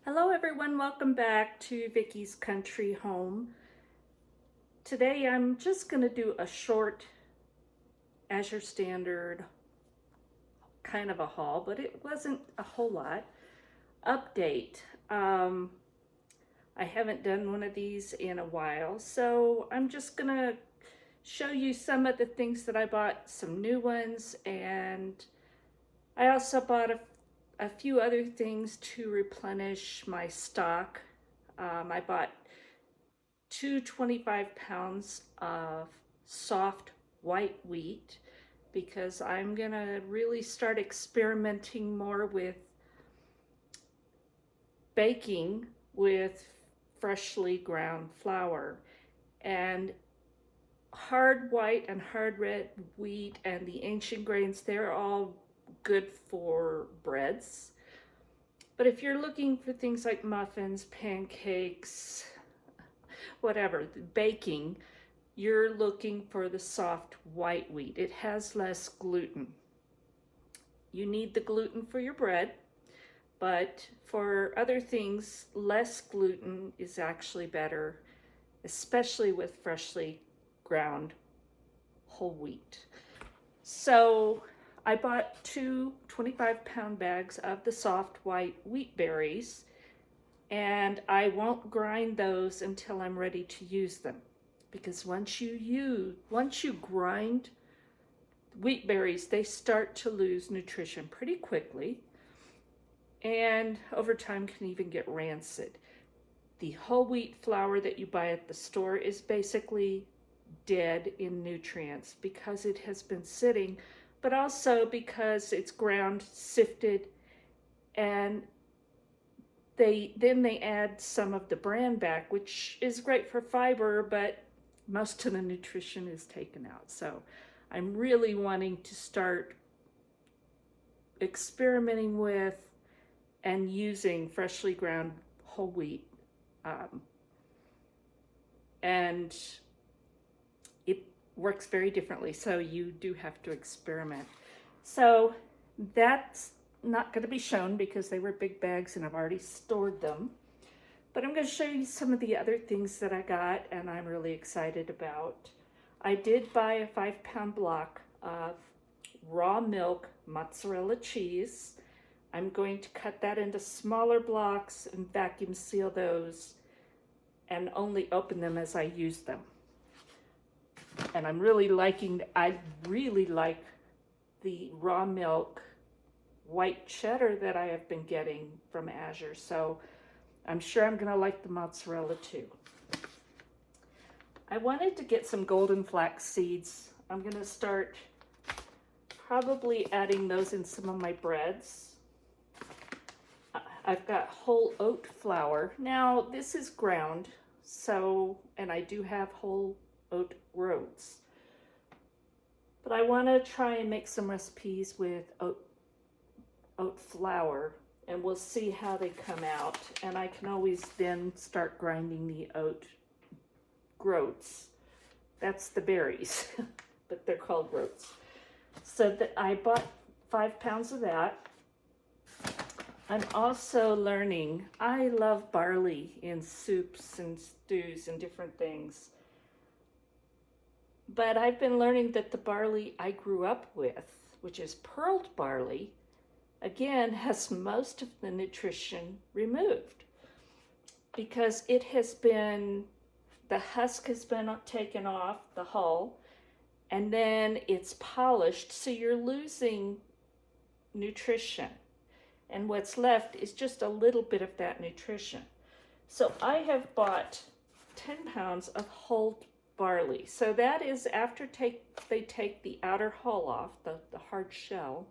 Hello everyone, welcome back to Vickie's Country Home. Today I'm just going to do a short Azure Standard kind of a haul, but it wasn't a whole lot. Update. I haven't done one of these in a while, so I'm just going to show you some of the things that I bought, some new ones, and I also bought a few other things to replenish my stock. I bought two 25 pounds of soft white wheat because I'm gonna really start experimenting more with baking with freshly ground flour. And hard white and hard red wheat and the ancient grains, they're all good for breads. But if you're looking for things like muffins, pancakes, whatever, baking, you're looking for the soft white wheat. It has less gluten. You need the gluten for your bread, but for other things, less gluten is actually better, especially with freshly ground whole wheat. So I bought two 25-pound bags of the soft white wheat berries, and I won't grind those until I'm ready to use them, because once you grind wheat berries, they start to lose nutrition pretty quickly, and over time can even get rancid. The whole wheat flour that you buy at the store is basically dead in nutrients because it has been sitting, but also because it's ground, sifted, and they add some of the bran back, which is great for fiber, but most of the nutrition is taken out. So I'm really wanting to start experimenting with and using freshly ground whole wheat. And it works very differently, so you do have to experiment. So that's not going to be shown because they were big bags and I've already stored them. But I'm going to show you some of the other things that I got and I'm really excited about. I did buy a 5-pound block of raw milk mozzarella cheese. I'm going to cut that into smaller blocks and vacuum seal those and only open them as I use them. And I really like the raw milk white cheddar that I have been getting from Azure. So I'm sure I'm gonna like the mozzarella too. I wanted to get some golden flax seeds. I'm gonna start probably adding those in some of my breads. I've got whole oat flour. Now this is ground, so, and I do have whole oat groats. But I want to try and make some recipes with oat flour, and we'll see how they come out. And I can always then start grinding the oat groats. That's the berries, but they're called groats. So I bought 5 pounds of that. I'm also learning, I love barley in soups and stews and different things. But I've been learning that the barley I grew up with, which is pearled barley, again, has most of the nutrition removed because it has been, the husk has been taken off, the hull, and then it's polished, so you're losing nutrition. And what's left is just a little bit of that nutrition. So I have bought 10 pounds of whole barley. So that is after they take the outer hull off, the hard shell,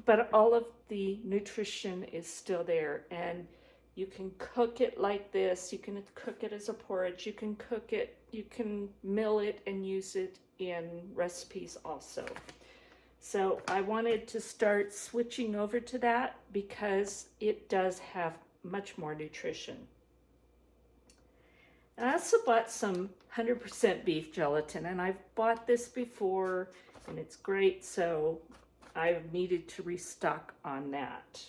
but all of the nutrition is still there. And you can cook it like this. You can cook it as a porridge. You can cook it, you can mill it and use it in recipes also. So I wanted to start switching over to that because it does have much more nutrition. And I also bought some 100% beef gelatin, and I've bought this before and it's great, so I've needed to restock on that.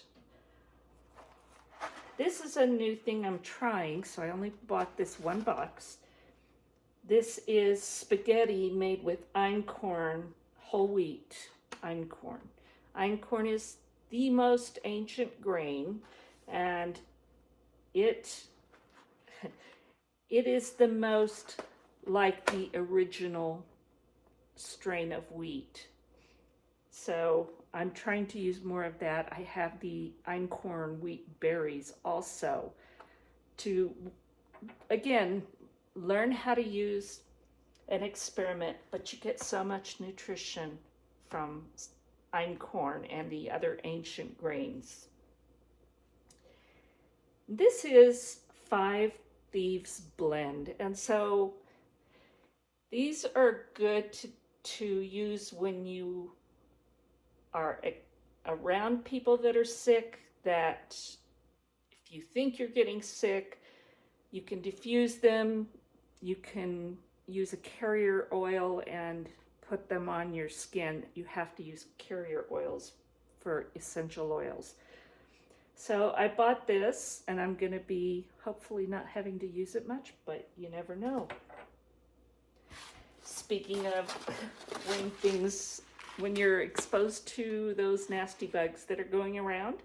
This is a new thing I'm trying, so I only bought this one box. This is spaghetti made with einkorn, whole wheat einkorn. Einkorn is the most ancient grain, and it is the most like the original strain of wheat. So I'm trying to use more of that. I have the einkorn wheat berries also to, again, learn how to use and experiment, but you get so much nutrition from einkorn and the other ancient grains. This is Five Thieves blend, and so these are good to use when you are around people that are sick, that if you think you're getting sick, you can diffuse them. You can use a carrier oil and put them on your skin. You have to use carrier oils for essential oils. So I bought this, and I'm going to be hopefully not having to use it much, but you never know. Speaking of when you're exposed to those nasty bugs that are going around,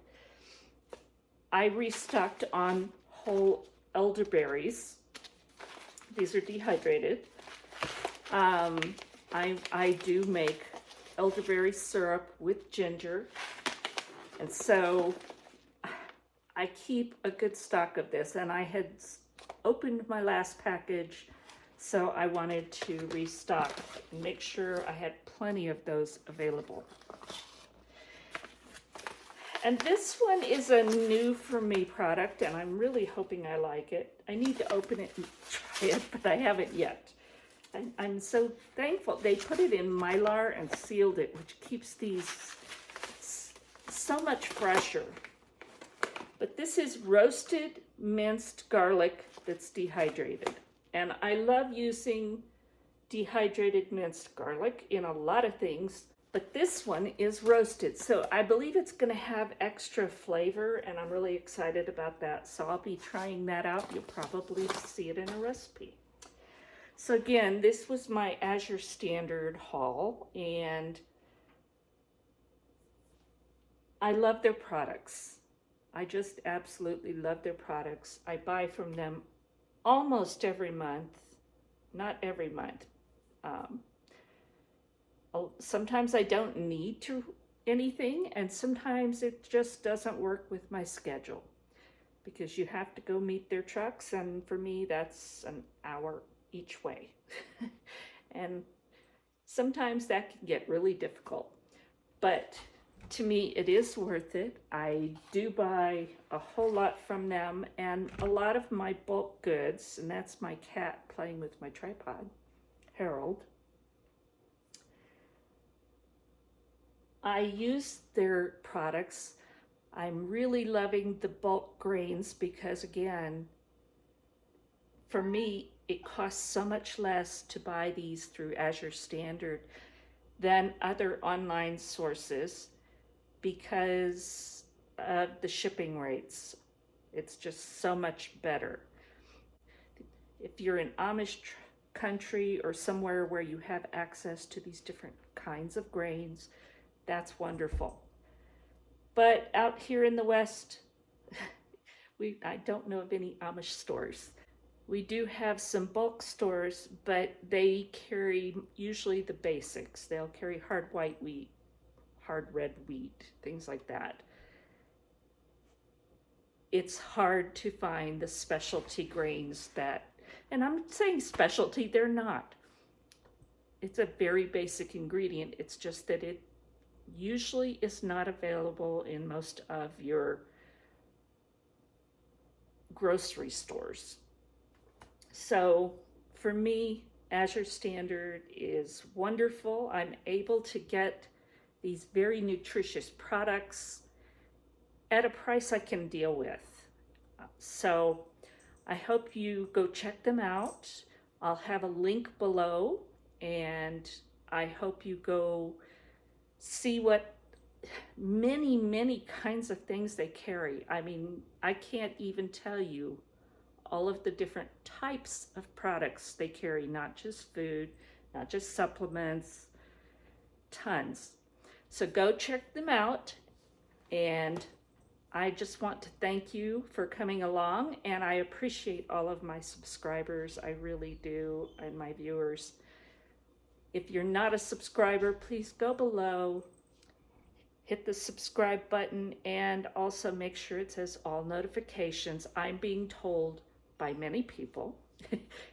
I restocked on whole elderberries. These are dehydrated. I do make elderberry syrup with ginger, and so I keep a good stock of this, and I had opened my last package, so I wanted to restock and make sure I had plenty of those available. And this one is a new for me product, and I'm really hoping I like it. I need to open it and try it, but I haven't yet. I'm so thankful. They put it in Mylar and sealed it, which keeps these so much fresher. But this is roasted minced garlic that's dehydrated. And I love using dehydrated minced garlic in a lot of things, but this one is roasted. So I believe it's going to have extra flavor, and I'm really excited about that. So I'll be trying that out. You'll probably see it in a recipe. So again, this was my Azure Standard haul, and I love their products. I just absolutely love their products. I buy from them almost every month, not every month. Sometimes I don't need to anything, and sometimes it just doesn't work with my schedule because you have to go meet their trucks, and for me that's an hour each way. And sometimes that can get really difficult, but to me it is worth it. I do buy a whole lot from them, and a lot of my bulk goods, and that's my cat playing with my tripod, Harold. I use their products. I'm really loving the bulk grains because, again, for me, it costs so much less to buy these through Azure Standard than other online sources because of the shipping rates. It's just so much better. If you're in Amish country or somewhere where you have access to these different kinds of grains, that's wonderful. But out here in the West, I don't know of any Amish stores. We do have some bulk stores, but they carry usually the basics. They'll carry hard white wheat, hard red wheat, things like that. It's hard to find the specialty grains that, and I'm saying specialty, they're not. It's a very basic ingredient. It's just that it usually is not available in most of your grocery stores. So for me, Azure Standard is wonderful. I'm able to get these very nutritious products at a price I can deal with. So I hope you go check them out. I'll have a link below, and I hope you go see what many kinds of things they carry. I mean, I can't even tell you all of the different types of products they carry, not just food, not just supplements, tons. So go check them out, and I just want to thank you for coming along, and I appreciate all of my subscribers. I really do, and my viewers. If you're not a subscriber, please go below, hit the subscribe button, and also make sure it says all notifications. I'm being told by many people,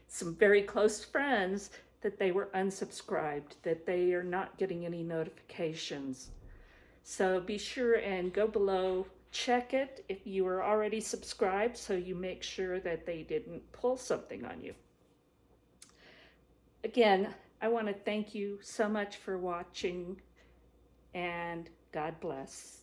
some very close friends, that they were unsubscribed, that they are not getting any notifications. So be sure and go below, check it if you are already subscribed, so you make sure that they didn't pull something on you. Again, I want to thank you so much for watching, and God bless.